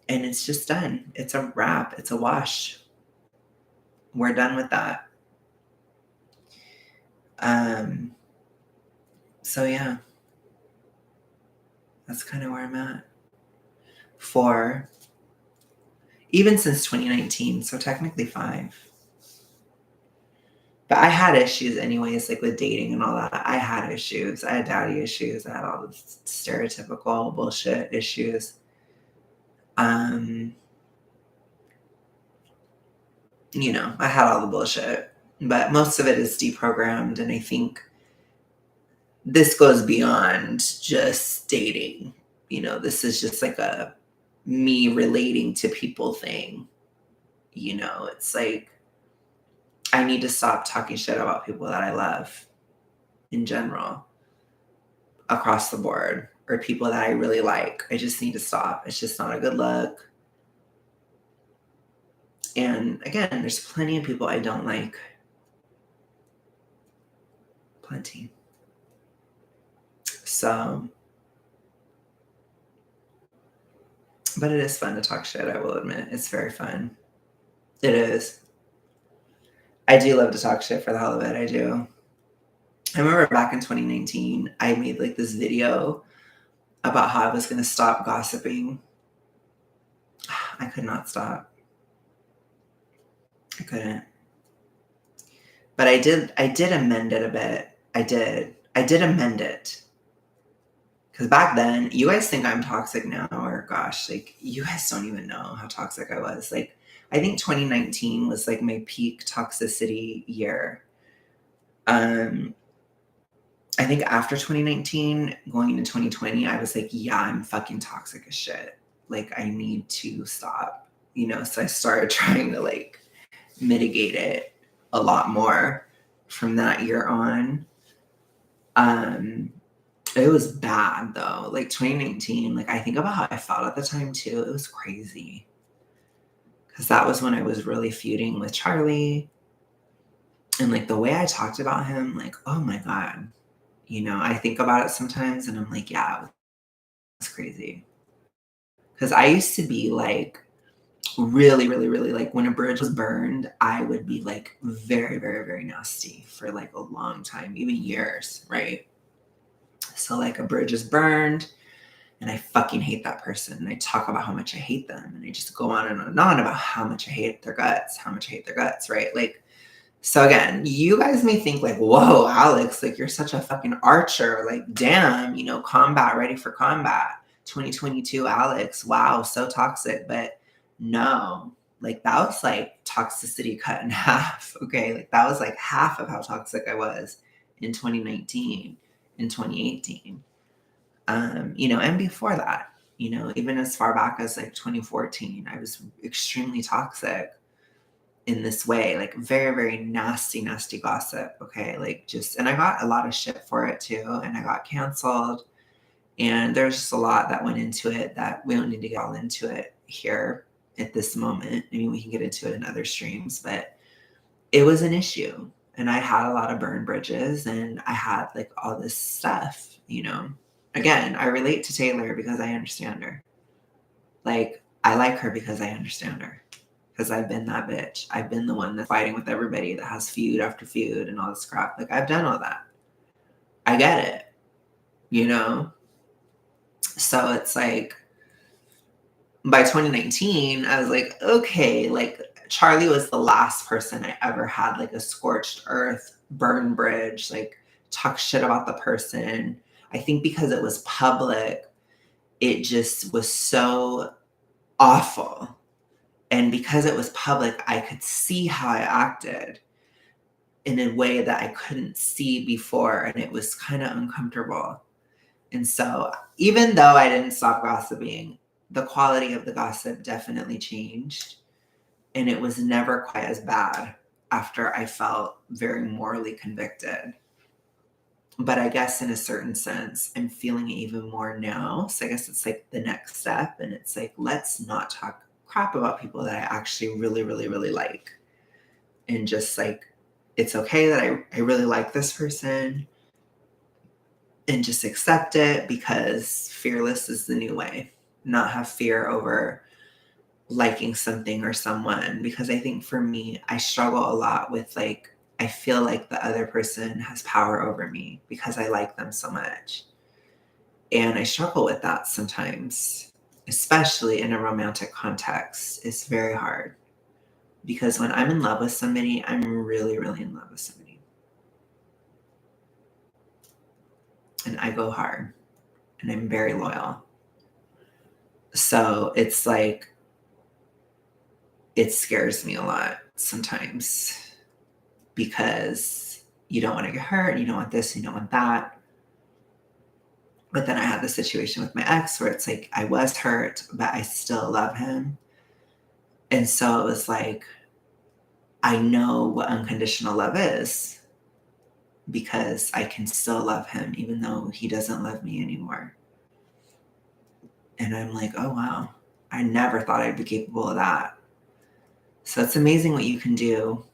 it's just done. It's a wrap. It's a wash. We're done with that. So yeah, that's kind of where I'm at. For even since 2019, so technically 5. But I had issues anyways, like with dating and all that. I had issues. I had daddy issues. I had all the stereotypical bullshit issues. I had all the bullshit, but most of it is deprogrammed. And I think this goes beyond just dating. This is just like a me relating to people thing. It's like, I need to stop talking shit about people that I love in general, across the board, or people that I really like. I just need to stop. It's just not a good look. And again, there's plenty of people I don't like. Plenty. So, but it is fun to talk shit, I will admit. It's very fun. It is. I do love to talk shit for the hell of it. I do. I remember back in 2019, I made like this video about how I was going to stop gossiping. I could not stop. I couldn't. But I did amend it a bit. I did amend it. Because back then, you guys think I'm toxic now, or gosh, like, you guys don't even know how toxic I was. Like, I think 2019 was like my peak toxicity year. I think after 2019, going into 2020, I was like, yeah, I'm fucking toxic as shit. Like, I need to stop, So I started trying to like mitigate it a lot more from that year on. It was bad though. Like 2019, like I think about how I felt at the time too. It was crazy. Cause that was when I was really feuding with Charlie. And like the way I talked about him, like, oh my God. I think about it sometimes and I'm like, yeah, it's crazy. Cause I used to be like really, really, really, like when a bridge was burned, I would be like very, very, very nasty for like a long time, even years, right? So like a bridge is burned and I fucking hate that person. And I talk about how much I hate them. And I just go on and on about how much I hate their guts, right? Like, so again, you guys may think like, whoa, Alex, like you're such a fucking archer. Like, damn, combat, ready for combat. 2022 Alex, wow, so toxic. But no, like that was like toxicity cut in half. Okay. Like that was like half of how toxic I was in 2019, in 2018. And before that, even as far back as like 2014, I was extremely toxic. in this way, like very, very nasty, nasty gossip. Okay. Like just, and I got a lot of shit for it too. And I got canceled. And there's just a lot that went into it that we don't need to get all into it here at this moment. I mean, we can get into it in other streams, but it was an issue. And I had a lot of burned bridges and I had like all this stuff, you know. Again, I relate to Taylor because I understand her. Like, I like her because I understand her. Because I've been that bitch. I've been the one that's fighting with everybody that has feud after feud and all this crap. Like, I've done all that. I get it, you know? So it's like, by 2019, I was like, okay, like, Charlie was the last person I ever had like a scorched earth, burn bridge, like, talk shit about the person. I think because it was public, it just was so awful. And because it was public, I could see how I acted in a way that I couldn't see before. And it was kind of uncomfortable. And so, even though I didn't stop gossiping, the quality of the gossip definitely changed. And it was never quite as bad after I felt very morally convicted. But I guess in a certain sense, I'm feeling it even more now. So I guess it's like the next step. And it's like, let's not talk crap about people that I actually really, really, really like. And just like, it's okay that I really like this person and just accept it because fearless is the new way. Not have fear over liking something or someone. Because I think for me, I struggle a lot with like, I feel like the other person has power over me because I like them so much. And I struggle with that sometimes, especially in a romantic context. It's very hard because when I'm in love with somebody, I'm really, really in love with somebody. And I go hard and I'm very loyal. So it's like, it scares me a lot sometimes because you don't want to get hurt, you don't want this, you don't want that. But then I had the situation with my ex where it's like I was hurt, but I still love him. And so it was like, I know what unconditional love is because I can still love him even though he doesn't love me anymore. And I'm like, oh, wow, I never thought I'd be capable of that. So it's amazing what you can do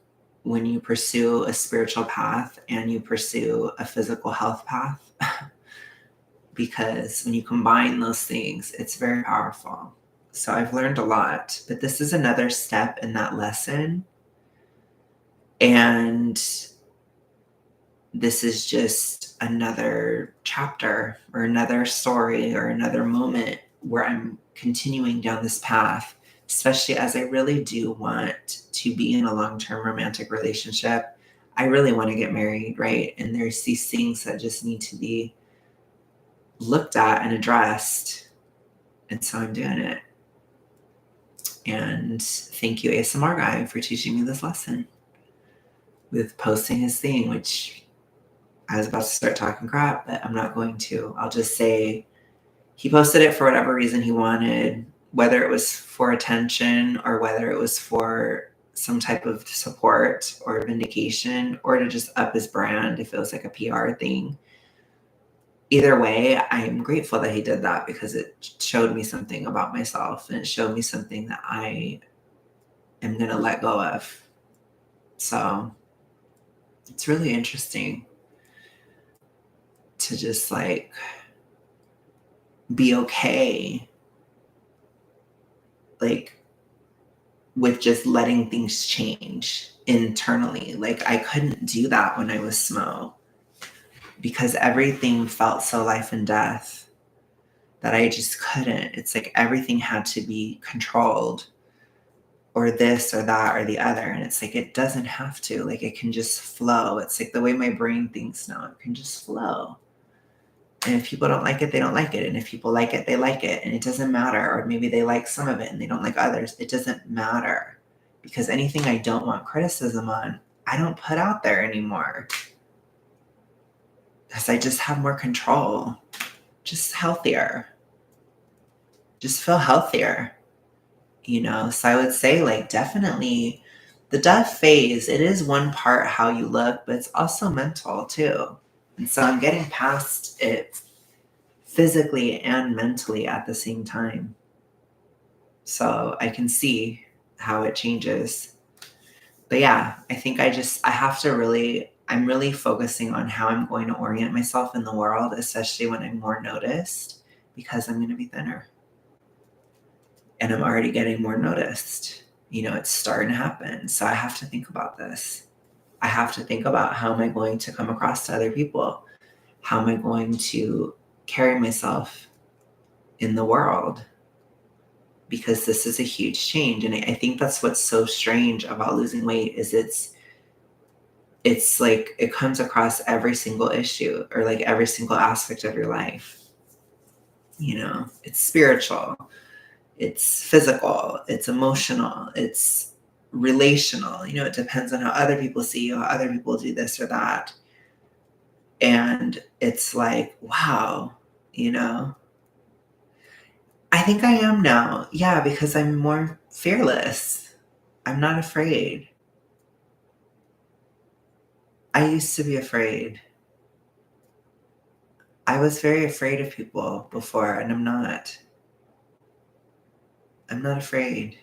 when you pursue a spiritual path and you pursue a physical health path. Because when you combine those things, it's very powerful. So I've learned a lot, but this is another step in that lesson. And this is just another chapter or another story or another moment where I'm continuing down this path, especially as I really do want to be in a long-term romantic relationship. I really want to get married, right? And there's these things that just need to be looked at and addressed. And so I'm doing it. And thank you, ASMR guy, for teaching me this lesson with posting his thing, which I was about to start talking crap, but I'm not going to. I'll just say he posted it for whatever reason he wanted, whether it was for attention or whether it was for some type of support or vindication or to just up his brand if it was like a PR thing. Either way, I'm grateful that he did that because it showed me something about myself and it showed me something that I am going to let go of. So it's really interesting to just like be okay, like with just letting things change internally. Like I couldn't do that when I was Smo because everything felt so life and death that I just couldn't. It's like everything had to be controlled or this or that or the other. And it's like, it doesn't have to. Like it can just flow. It's like the way my brain thinks now. It can just flow. And if people don't like it, they don't like it. And if people like it, they like it. And it doesn't matter. Or maybe they like some of it and they don't like others. It doesn't matter. Because anything I don't want criticism on, I don't put out there anymore. Because I just have more control. Just healthier. Just feel healthier. You know? So I would say like definitely the death phase, it is one part how you look, but it's also mental too. And so I'm getting past it physically and mentally at the same time. So I can see how it changes. But yeah, I think I have to really, I'm really focusing on how I'm going to orient myself in the world, especially when I'm more noticed, because I'm going to be thinner. And I'm already getting more noticed. It's starting to happen. So I have to think about this. I have to think about how am I going to come across to other people? How am I going to carry myself in the world? Because this is a huge change. And I think that's what's so strange about losing weight is it's like it comes across every single issue or like every single aspect of your life. It's spiritual, it's physical, it's emotional, it's relational. It depends on how other people see you, how other people do this or that. And it's like, wow, I think I am now. Yeah, because I'm more fearless. I'm not afraid. I used to be afraid. I was very afraid of people before, and I'm not. I'm not afraid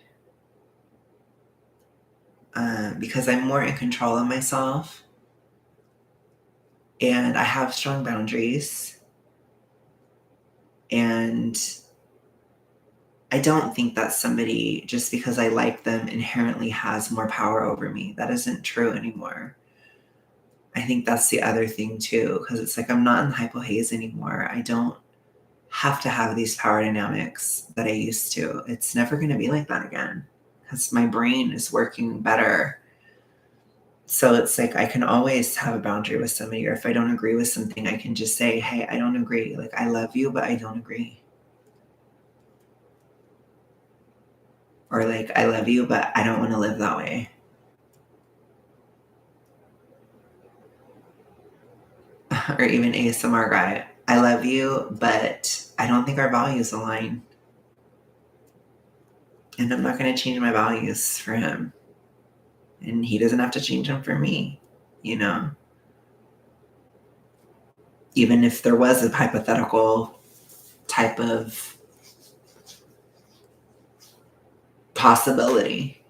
because I'm more in control of myself and I have strong boundaries. And I don't think that somebody, just because I like them, inherently has more power over me. That isn't true anymore. I think that's the other thing too, because it's like I'm not in hypohaze anymore. I don't have to have these power dynamics that I used to. It's never going to be like that again because my brain is working better. So it's like I can always have a boundary with somebody, or if I don't agree with something, I can just say, hey, I don't agree. Like, I love you, but I don't agree. Or like, I love you, but I don't want to live that way. Or even ASMR guy, I love you, but I don't think our values align. And I'm not going to change my values for him. And he doesn't have to change them for me, you know? Even if there was a hypothetical type of possibility,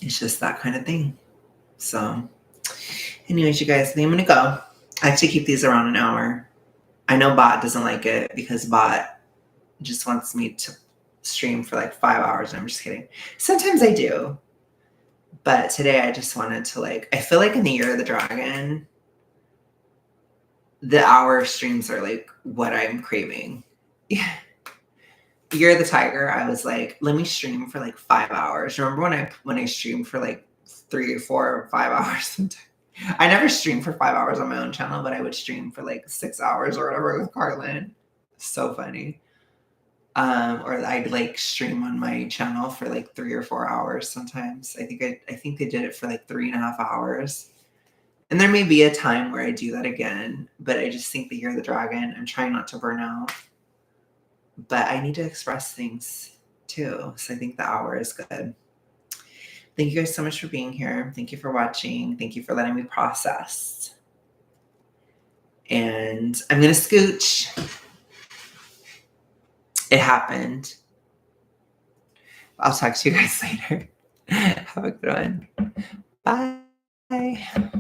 It's just that kind of thing. So, anyways, you guys, I think I'm going to go. I have to keep these around an hour. I know Bot doesn't like it because Bot just wants me to stream for like 5 hours. I'm just kidding. Sometimes I do. But today I just wanted to I feel like in the Year of the Dragon, the hour streams are like what I'm craving. Yeah. Year of the Tiger, I was like, let me stream for like 5 hours. Remember when I streamed for like 3 or 4 or 5 hours? I never streamed for 5 hours on my own channel, but I would stream for like 6 hours or whatever with Carlin. So funny. Or I'd like stream on my channel for like 3 or 4 hours sometimes. I think they did it for like 3.5 hours. And there may be a time where I do that again, but I just think the Year of the Dragon, I'm trying not to burn out. But I need to express things too. So I think the hour is good. Thank you guys so much for being here. Thank you for watching. Thank you for letting me process. And I'm going to scooch. It happened. I'll talk to you guys later. Have a good one. Bye.